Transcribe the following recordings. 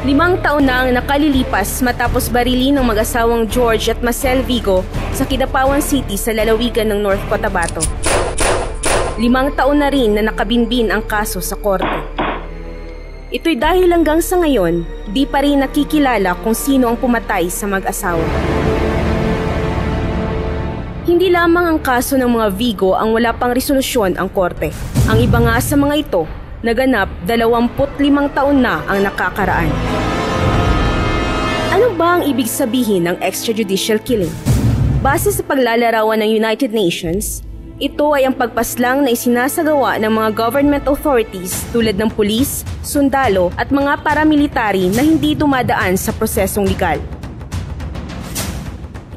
5 taon na ang nakalilipas matapos barilin ng mag-asawang George at Marcel Vigo sa Kidapawan City sa lalawigan ng North Cotabato. 5 taon na rin na nakabinbin ang kaso sa korte. Ito'y dahil hanggang sa ngayon, di pa rin nakikilala kung sino ang pumatay sa mag-asawa. Hindi lamang ang kaso ng mga Vigo ang wala pang resolusyon ang korte. Ang iba nga sa mga ito, naganap 25 taon na ang nakakaraan. Ano ba ang ibig sabihin ng extrajudicial killing? Base sa paglalarawan ng United Nations, ito ay ang pagpaslang na isinasagawa ng mga government authorities tulad ng pulis, sundalo at mga paramilitary na hindi dumadaan sa prosesong legal.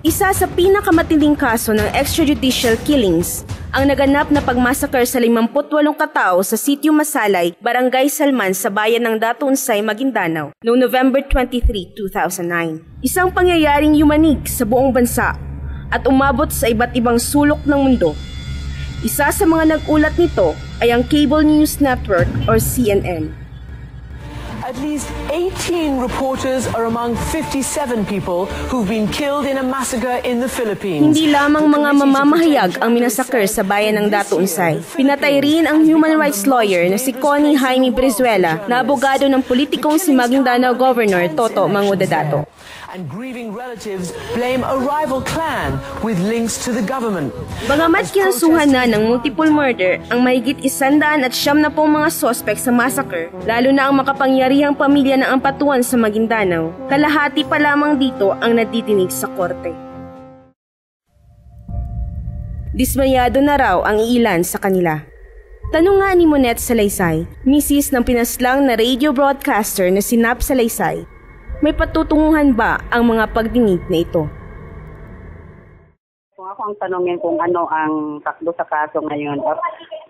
Isa sa pinakamatinding kaso ng extrajudicial killings ang naganap na pagmasakar sa 58 katao sa Sitio Masalay, Barangay Salman sa bayan ng Datunsay, Maguindanao noong November 23, 2009. Isang pangyayaring yumanig sa buong bansa at umabot sa iba't ibang sulok ng mundo. Isa sa mga nag-ulat nito ay ang Cable News Network or CNN. At least 18 reporters are among 57 people who've been killed in a massacre in the Philippines. Hindi lamang mga mamamahayag ang minasakar sa bayan ng Datunsay. Pinatay rin ang human rights lawyer na si Connie Jaime Brizuela na abogado ng politikong si Maguindanao Governor Toto Mangudadato. And grieving relatives blame a rival clan with links to the government. Bagamat kinasuhan na ng multiple murder ang mahigit 170 mga sospek sa massacre, lalo na ang makapangyarihang pamilya ng Ampatuan sa Maguindanao, kalahati pa lamang dito ang nadidinig sa korte. Dismayado na raw ang iilan sa kanila. Tanong nga ni Monet Salaysay, misis ng pinaslang na radio broadcaster na si Nap Salaysay, may patutunguhan ba ang mga pagdinig na ito? Kung ako ang tanongin kung ano ang takbo sa kaso ngayon,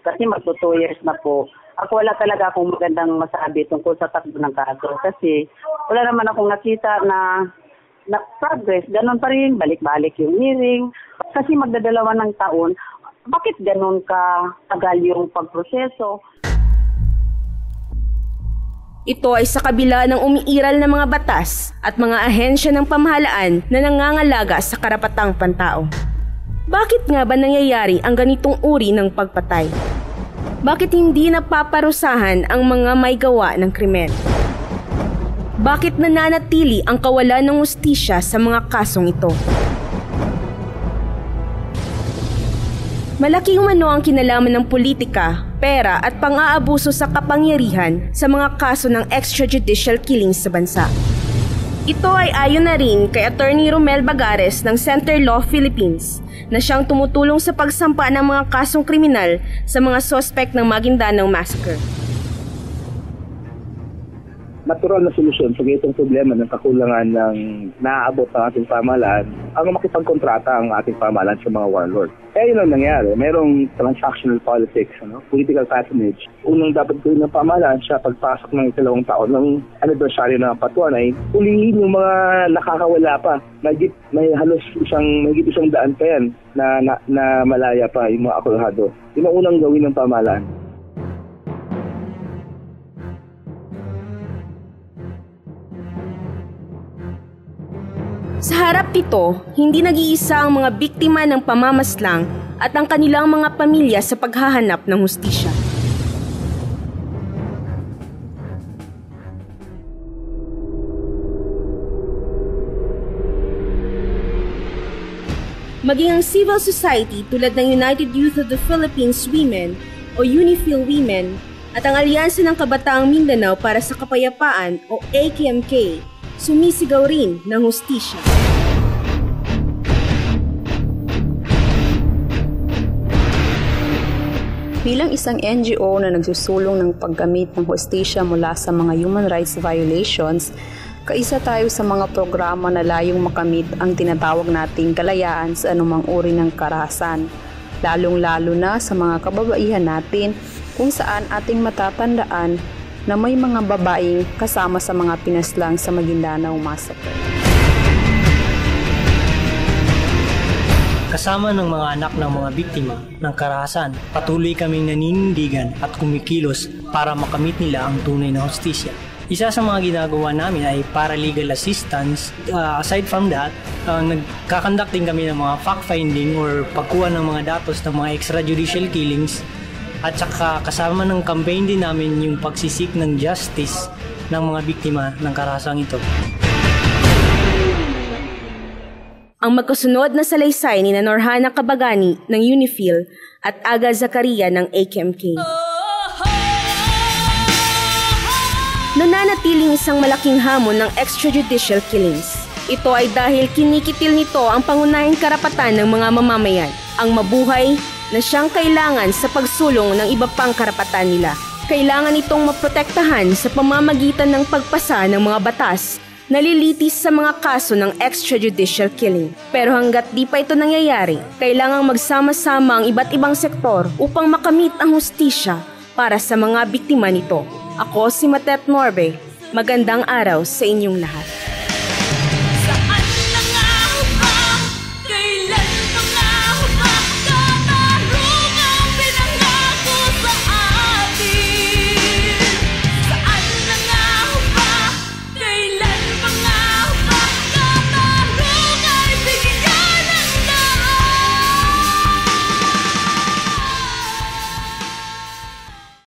kasi magto 2 years na po, ako wala talaga akong magandang masabi tungkol sa takbo ng kaso. Kasi wala naman akong nakita na progress. Ganon pa rin, balik-balik yung hearing. Kasi magdadalawa ng taon, bakit ganon ka tagal yung pagproseso? Ito ay sa kabila ng umiiral na mga batas at mga ahensya ng pamahalaan na nangangalaga sa karapatang pantao. Bakit nga ba nangyayari ang ganitong uri ng pagpatay? Bakit hindi napaparusahan ang mga may gawa ng krimen? Bakit nananatili ang kawalan ng hustisya sa mga kasong ito? Malaki umano ang kinalaman ng politika, pera at pang-aabuso sa kapangyarihan sa mga kaso ng extrajudicial killings sa bansa. Ito ay ayon na rin kay Attorney Romel Bagares ng Center Law Philippines na siyang tumutulong sa pagsampa ng mga kasong kriminal sa mga sospek ng Maguindanao Massacre. Natural na solusyon sa ganitong problema ng kakulangan ng naaabot ng ating pamahalaan ang makipagkontrata ang ating pamahalaan sa mga warlord. Kaya yun ang nangyari. Merong transactional politics, political patronage. Unang dapat gawin ng pamahalaan siya pagpasok ng 2 taon ng anibersaryo ng Ampatuan ay pulihin yung mga nakakawala pa. May halos mahigit 100 pa yan na malaya pa yung mga akulhado. Yun ang unang gawin ng pamahalaan. Sa harap nito, hindi nag-iisa ang mga biktima ng pamamaslang at ang kanilang mga pamilya sa paghahanap ng hustisya. Maging ang civil society tulad ng United Youth of the Philippines Women o UNIFIL Women at ang Alyansa ng Kabataang Mindanao para sa Kapayapaan o AKMK, sumisigaw rin ng hustisya. Bilang isang NGO na nagsusulong ng paggamit ng hustisya mula sa mga human rights violations, kaisa tayo sa mga programa na layong makamit ang tinatawag nating kalayaan sa anumang uri ng karahasan, lalong-lalo na sa mga kababaihan natin kung saan ating matatandaan na may mga babaeng kasama sa mga pinaslang sa Maguindanao Massacre. Kasama ng mga anak ng mga biktima ng karahasan, patuloy kaming naninindigan at kumikilos para makamit nila ang tunay na hustisya. Isa sa mga ginagawa namin ay paralegal assistance. Aside from that, nagkakandak din kami ng mga fact-finding or pagkuha ng mga datos ng mga extrajudicial killings. At saka kasama ng campaign din namin yung pagsisik ng justice ng mga biktima ng karahasang ito. Ang magkasunod na salaysay ni Norhana Kabagani ng UNIFIL at Aga Zacaria ng AKMK. Nananatiling isang malaking hamon ng extrajudicial killings. Ito ay dahil kinikitil nito ang pangunahing karapatan ng mga mamamayan, ang mabuhay na siyang kailangan sa pagsulong ng iba pang karapatan nila. Kailangan itong maprotektahan sa pamamagitan ng pagpasa ng mga batas nalilitis sa mga kaso ng extrajudicial killing. Pero hanggat di pa ito nangyayari, kailangang magsama-sama ang iba't ibang sektor upang makamit ang hustisya para sa mga biktima nito. Ako si Matet Norbe. Magandang araw sa inyong lahat.